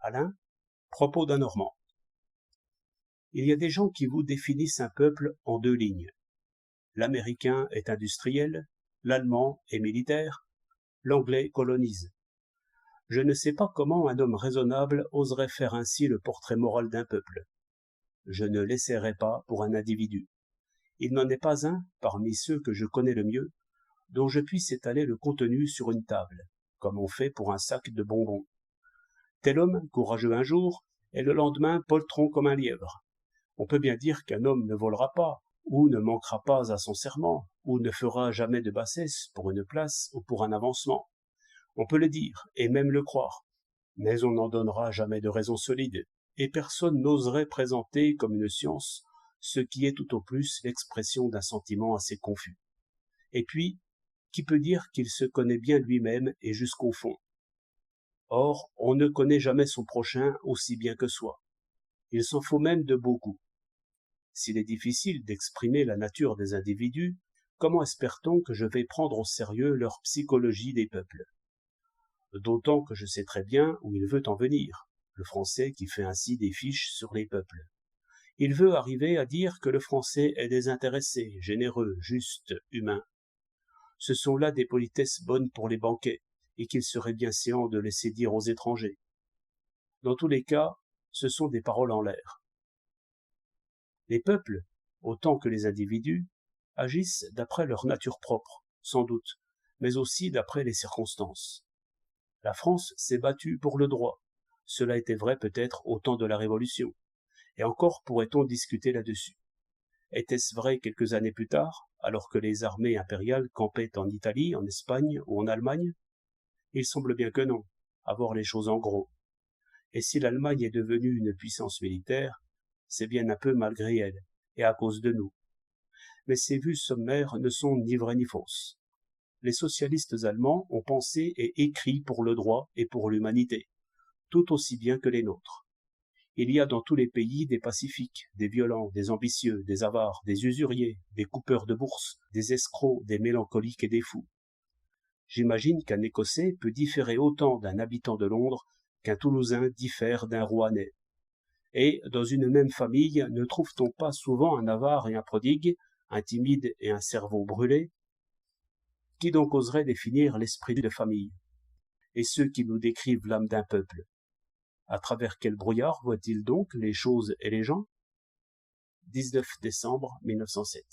Alain, propos d'un Normand. Il y a des gens qui vous définissent un peuple en deux lignes. L'Américain est industriel, l'Allemand est militaire, l'Anglais colonise. Je ne sais pas comment un homme raisonnable oserait faire ainsi le portrait moral d'un peuple. Je ne l'essaierai pas pour un individu. Il n'en est pas un, parmi ceux que je connais le mieux, dont je puisse étaler le contenu sur une table, comme on fait pour un sac de bonbons. Tel homme, courageux un jour, et le lendemain poltron comme un lièvre. On peut bien dire qu'un homme ne volera pas, ou ne manquera pas à son serment, ou ne fera jamais de bassesse pour une place ou pour un avancement. On peut le dire, et même le croire, mais on n'en donnera jamais de raison solide, et personne n'oserait présenter comme une science ce qui est tout au plus l'expression d'un sentiment assez confus. Et puis, qui peut dire qu'il se connaît bien lui-même et jusqu'au fond? Or, on ne connaît jamais son prochain aussi bien que soi. Il s'en faut même de beaucoup. S'il est difficile d'exprimer la nature des individus, comment espère-t-on que je vais prendre au sérieux leur psychologie des peuples? D'autant que je sais très bien où il veut en venir, le Français qui fait ainsi des fiches sur les peuples. Il veut arriver à dire que le Français est désintéressé, généreux, juste, humain. Ce sont là des politesses bonnes pour les banquets, et qu'il serait bien séant de laisser dire aux étrangers. Dans tous les cas, ce sont des paroles en l'air. Les peuples, autant que les individus, agissent d'après leur nature propre, sans doute, mais aussi d'après les circonstances. La France s'est battue pour le droit. Cela était vrai peut-être au temps de la Révolution. Et encore pourrait-on discuter là-dessus. Était-ce vrai quelques années plus tard, alors que les armées impériales campaient en Italie, en Espagne ou en Allemagne? Il semble bien que non, à voir les choses en gros. Et si l'Allemagne est devenue une puissance militaire, c'est bien un peu malgré elle, et à cause de nous. Mais ces vues sommaires ne sont ni vraies ni fausses. Les socialistes allemands ont pensé et écrit pour le droit et pour l'humanité, tout aussi bien que les nôtres. Il y a dans tous les pays des pacifiques, des violents, des ambitieux, des avares, des usuriers, des coupeurs de bourse, des escrocs, des mélancoliques et des fous. J'imagine qu'un Écossais peut différer autant d'un habitant de Londres qu'un Toulousain diffère d'un Rouennais. Et, dans une même famille, ne trouve-t-on pas souvent un avare et un prodigue, un timide et un cerveau brûlé? Qui donc oserait définir l'esprit de famille? Et ceux qui nous décrivent l'âme d'un peuple? À travers quel brouillard voient-ils donc les choses et les gens? 19 décembre 1907.